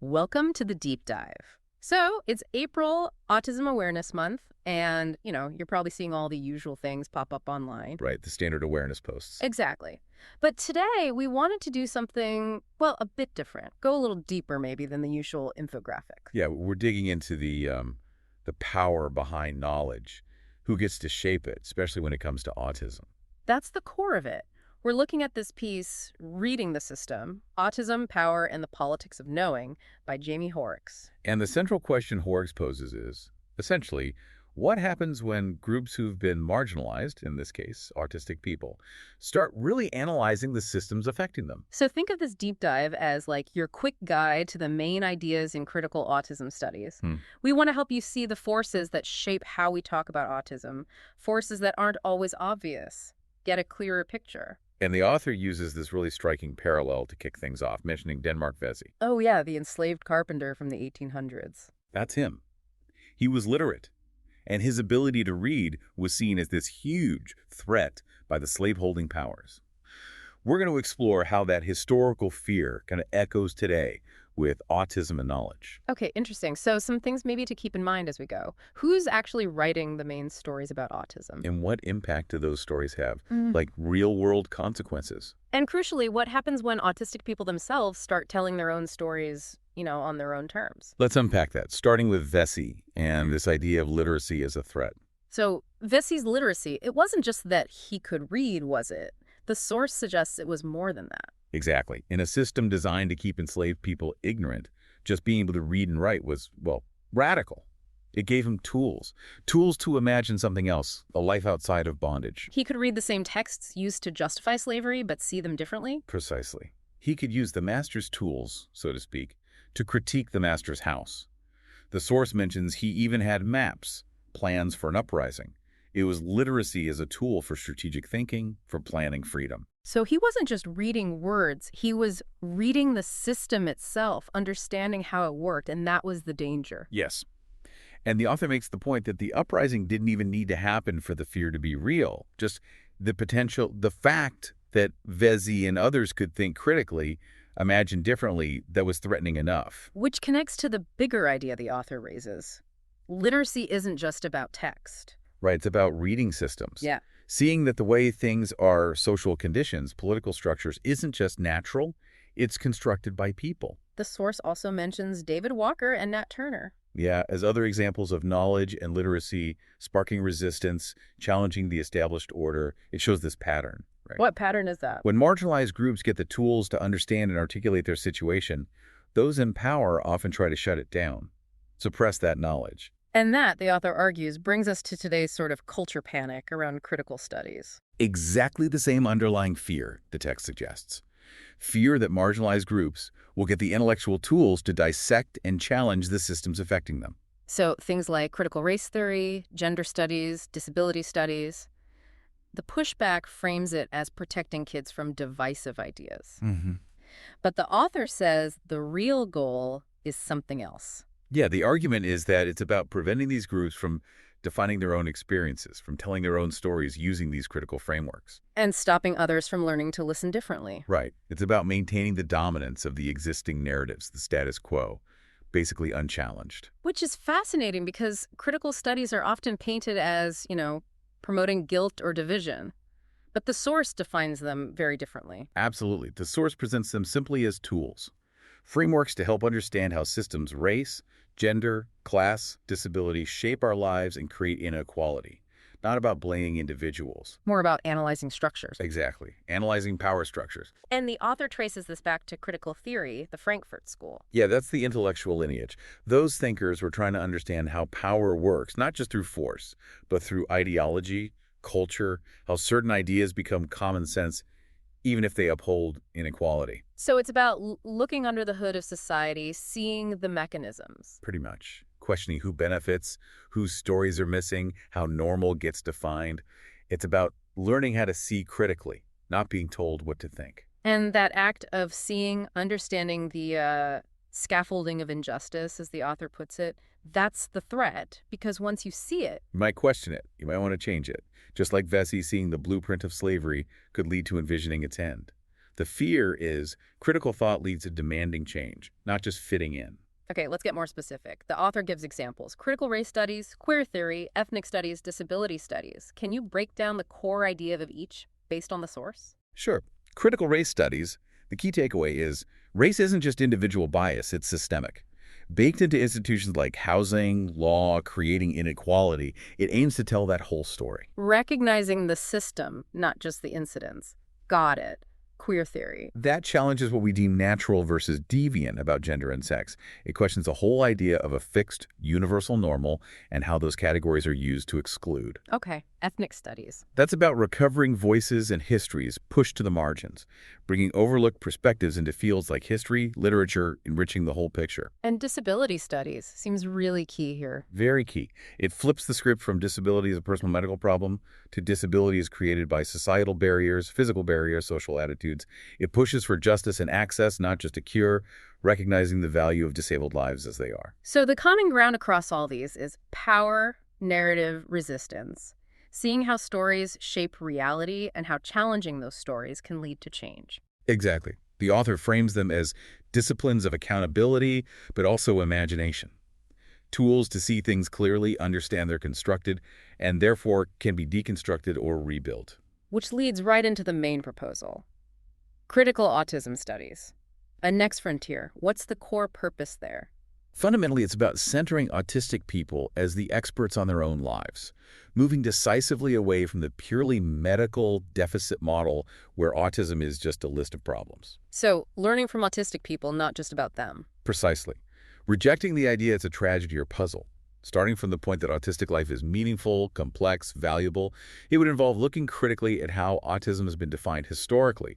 Welcome to the deep dive. So, it's April Autism Awareness Month, and, you're probably seeing all the usual things pop up online. Right, the standard awareness posts. Exactly. But today, we wanted to do something, well, a bit different. Go a little deeper, maybe, than the usual infographic. Yeah, we're digging into the power behind knowledge. Who gets to shape it, especially when it comes to autism? That's the core of it. We're looking at this piece, Reading the System, Autism, Power, and the Politics of Knowing by Jaime Hoerricks. And the central question Hoerricks poses is, essentially, what happens when groups who've been marginalized, in this case, autistic people, start really analyzing the systems affecting them? So think of this deep dive as like your quick guide to the main ideas in critical autism studies. Hmm. We want to help you see the forces that shape how we talk about autism, forces that aren't always obvious. Get a clearer picture. And the author uses this really striking parallel to kick things off, mentioning Denmark Vesey. Oh yeah, the enslaved carpenter from the 1800s. That's him. He was literate, and his ability to read was seen as this huge threat by the slaveholding powers. We're going to explore how that historical fear kind of echoes today with autism and knowledge. Okay, interesting. So some things maybe to keep in mind as we go. Who's actually writing the main stories about autism? And what impact do those stories have, Mm. like real-world consequences? And crucially, what happens when autistic people themselves start telling their own stories, on their own terms? Let's unpack that, starting with Vesey and this idea of literacy as a threat. So Vesey's literacy, it wasn't just that he could read, was it? The source suggests it was more than that. Exactly. In a system designed to keep enslaved people ignorant, just being able to read and write was, well, radical. It gave him tools to imagine something else, a life outside of bondage. He could read the same texts used to justify slavery, but see them differently. Precisely. He could use the master's tools, so to speak, to critique the master's house. The source mentions he even had maps, plans for an uprising. It was literacy as a tool for strategic thinking, for planning freedom. So he wasn't just reading words, he was reading the system itself, understanding how it worked, and that was the danger. Yes. And the author makes the point that the uprising didn't even need to happen for the fear to be real. Just the fact that Vesey and others could think critically, imagine differently, that was threatening enough. Which connects to the bigger idea the author raises. Literacy isn't just about text. Right, it's about reading systems. Yeah. Seeing that the way things are, social conditions, political structures, isn't just natural, it's constructed by people. The source also mentions David Walker and Nat Turner. Yeah, as other examples of knowledge and literacy sparking resistance, challenging the established order, it shows this pattern. Right? What pattern is that? When marginalized groups get the tools to understand and articulate their situation, those in power often try to shut it down, suppress that knowledge. And that, the author argues, brings us to today's sort of culture panic around critical studies. Exactly the same underlying fear, the text suggests. Fear that marginalized groups will get the intellectual tools to dissect and challenge the systems affecting them. So things like critical race theory, gender studies, disability studies. The pushback frames it as protecting kids from divisive ideas. But the author says the real goal is something else. Yeah, the argument is that it's about preventing these groups from defining their own experiences, from telling their own stories using these critical frameworks. And stopping others from learning to listen differently. Right. It's about maintaining the dominance of the existing narratives, the status quo, basically unchallenged. Which is fascinating because critical studies are often painted as, promoting guilt or division. But the source defines them very differently. Absolutely. The source presents them simply as tools, frameworks to help understand how systems race, gender, class, disability shape our lives and create inequality. Not about blaming individuals. More about analyzing structures. Exactly. Analyzing power structures. And the author traces this back to critical theory, the Frankfurt School. Yeah, that's the intellectual lineage. Those thinkers were trying to understand how power works, not just through force, but through ideology, culture, how certain ideas become common sense, even if they uphold inequality. So it's about looking under the hood of society, seeing the mechanisms. Pretty much. Questioning who benefits, whose stories are missing, how normal gets defined. It's about learning how to see critically, not being told what to think. And that act of seeing, understanding the scaffolding of injustice, as the author puts it, that's the threat, because once you see it... You might question it. You might want to change it. Just like Vesey seeing the blueprint of slavery could lead to envisioning its end. The fear is critical thought leads to demanding change, not just fitting in. Okay, let's get more specific. The author gives examples: critical race studies, queer theory, ethnic studies, disability studies. Can you break down the core idea of each based on the source? Sure, critical race studies, the key takeaway is race isn't just individual bias, it's systemic. Baked into institutions like housing, law, creating inequality, it aims to tell that whole story. Recognizing the system, not just the incidents. Got it. Queer theory. That challenges what we deem natural versus deviant about gender and sex. It questions the whole idea of a fixed, universal normal and how those categories are used to exclude. Okay, ethnic studies. That's about recovering voices and histories pushed to the margins, bringing overlooked perspectives into fields like history, literature, enriching the whole picture. And disability studies seems really key here. Very key. It flips the script from disability as a personal medical problem to disability as created by societal barriers, physical barriers, social attitudes. It pushes for justice and access, not just a cure, recognizing the value of disabled lives as they are. So the common ground across all these is power, narrative, resistance. Seeing how stories shape reality and how challenging those stories can lead to change. Exactly. The author frames them as disciplines of accountability, but also imagination. Tools to see things clearly, understand they're constructed, and therefore can be deconstructed or rebuilt. Which leads right into the main proposal. Critical Autism Studies. A next frontier. What's the core purpose there? Fundamentally, it's about centering autistic people as the experts on their own lives, moving decisively away from the purely medical deficit model where autism is just a list of problems. So, learning from autistic people, not just about them. Precisely. Rejecting the idea it's a tragedy or puzzle. Starting from the point that autistic life is meaningful, complex, valuable, it would involve looking critically at how autism has been defined historically,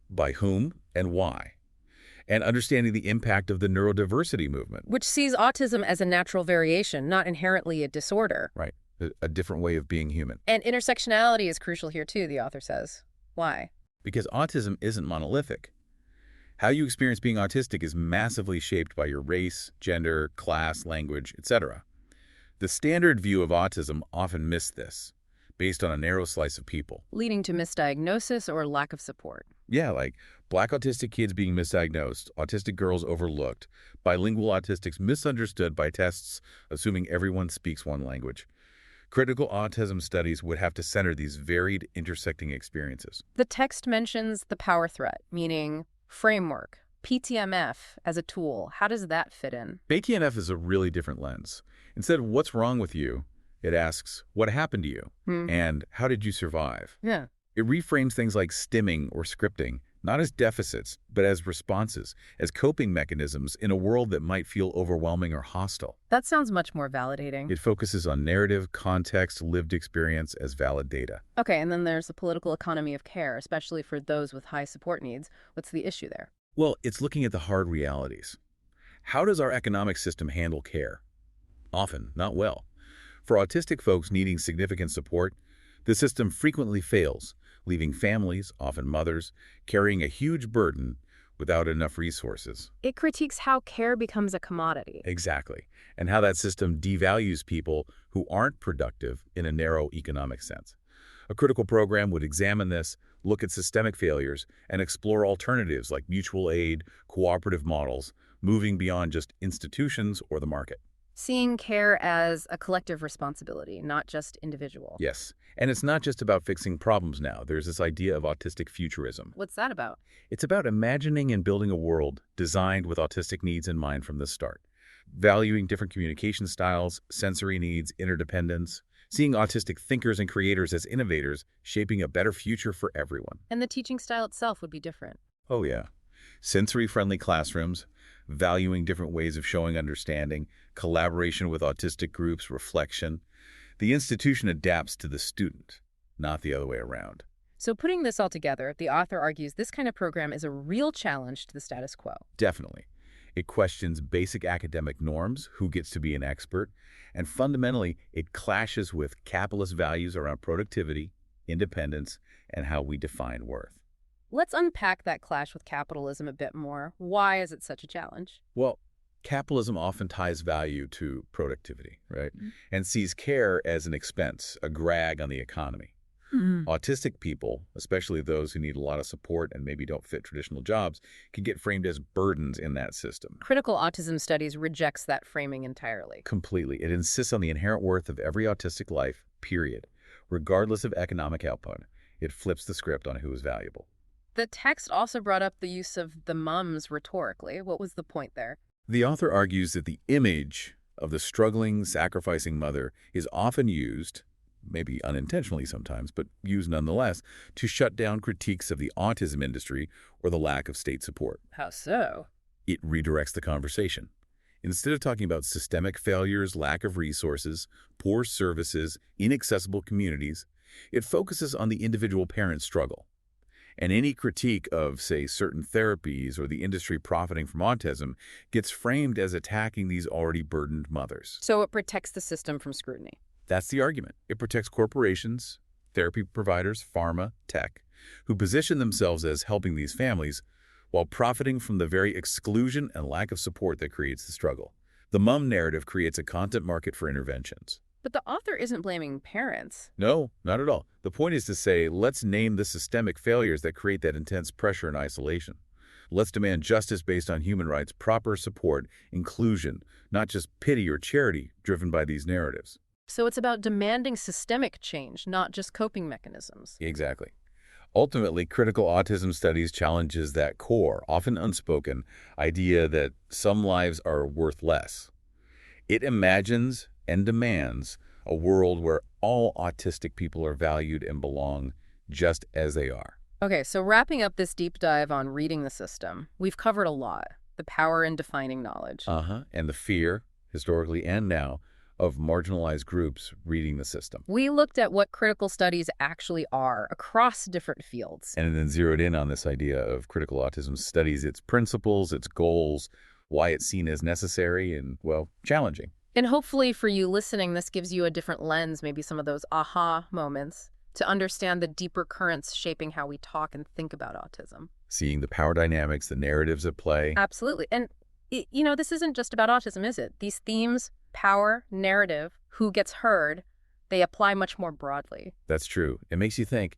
by whom and why, and understanding the impact of the neurodiversity movement. Which sees autism as a natural variation, not inherently a disorder. Right. A different way of being human. And intersectionality is crucial here too, the author says. Why? Because autism isn't monolithic. How you experience being autistic is massively shaped by your race, gender, class, language, etc. The standard view of autism often missed this, based on a narrow slice of people. Leading to misdiagnosis or lack of support. Yeah, like Black autistic kids being misdiagnosed, autistic girls overlooked, bilingual autistics misunderstood by tests assuming everyone speaks one language. Critical autism studies would have to center these varied, intersecting experiences. The text mentions the power threat, meaning framework, PTMF as a tool. How does that fit in? PTMF is a really different lens. Instead of what's wrong with you, it asks, what happened to you? And how did you survive? Yeah. It reframes things like stimming or scripting, not as deficits, but as responses, as coping mechanisms in a world that might feel overwhelming or hostile. That sounds much more validating. It focuses on narrative, context, lived experience as valid data. Okay, and then there's the political economy of care, especially for those with high support needs. What's the issue there? Well, it's looking at the hard realities. How does our economic system handle care? Often, not well. For autistic folks needing significant support, the system frequently fails, leaving families, often mothers, carrying a huge burden without enough resources. It critiques how care becomes a commodity. Exactly, and how that system devalues people who aren't productive in a narrow economic sense. A critical program would examine this, look at systemic failures, and explore alternatives like mutual aid, cooperative models, moving beyond just institutions or the market. Seeing care as a collective responsibility, not just individual. Yes, and it's not just about fixing problems now. There's this idea of autistic futurism. What's that about? It's about imagining and building a world designed with autistic needs in mind from the start, valuing different communication styles, sensory needs, interdependence, seeing autistic thinkers and creators as innovators, shaping a better future for everyone. And the teaching style itself would be different. Oh yeah. Sensory-friendly classrooms, valuing different ways of showing understanding, collaboration with autistic groups, reflection. The institution adapts to the student, not the other way around. So putting this all together, the author argues this kind of program is a real challenge to the status quo. Definitely. It questions basic academic norms, who gets to be an expert, and fundamentally, it clashes with capitalist values around productivity, independence, and how we define worth. Let's unpack that clash with capitalism a bit more. Why is it such a challenge? Well, capitalism often ties value to productivity, right? And sees care as an expense, a drag on the economy. Autistic people, especially those who need a lot of support and maybe don't fit traditional jobs, can get framed as burdens in that system. Critical Autism Studies rejects that framing entirely. Completely. It insists on the inherent worth of every autistic life, period. Regardless of economic output, it flips the script on who is valuable. The text also brought up the use of the mums rhetorically. What was the point there? The author argues that the image of the struggling, sacrificing mother is often used, maybe unintentionally sometimes, but used nonetheless, to shut down critiques of the autism industry or the lack of state support. How so? It redirects the conversation. Instead of talking about systemic failures, lack of resources, poor services, inaccessible communities, it focuses on the individual parent's struggle. And any critique of, say, certain therapies or the industry profiting from autism gets framed as attacking these already burdened mothers. So it protects the system from scrutiny. That's the argument. It protects corporations, therapy providers, pharma, tech, who position themselves as helping these families while profiting from the very exclusion and lack of support that creates the struggle. The mom narrative creates a content market for interventions. But the author isn't blaming parents. No, not at all. The point is to say, let's name the systemic failures that create that intense pressure and isolation. Let's demand justice based on human rights, proper support, inclusion, not just pity or charity driven by these narratives. So it's about demanding systemic change, not just coping mechanisms. Exactly. Ultimately, Critical Autism Studies challenges that core, often unspoken, idea that some lives are worth less. It imagines and demands a world where all autistic people are valued and belong just as they are. Okay, so wrapping up this deep dive on reading the system, we've covered a lot. The power in defining knowledge. And the fear, historically and now, of marginalized groups reading the system. We looked at what critical studies actually are across different fields. And then zeroed in on this idea of critical autism studies, its principles, its goals, why it's seen as necessary and, well, challenging. And hopefully for you listening, this gives you a different lens, maybe some of those aha moments, to understand the deeper currents shaping how we talk and think about autism. Seeing the power dynamics, the narratives at play. Absolutely. And, you know, this isn't just about autism, is it? These themes, power, narrative, who gets heard, they apply much more broadly. That's true. It makes you think,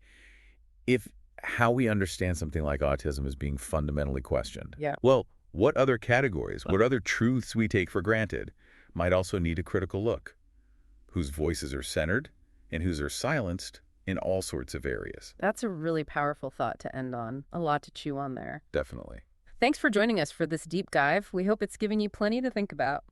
if how we understand something like autism is being fundamentally questioned, well, what other categories, what other truths we take for granted might also need a critical look? Whose voices are centered and whose are silenced in all sorts of areas. That's a really powerful thought to end on. A lot to chew on there. Definitely. Thanks for joining us for this deep dive. We hope it's given you plenty to think about.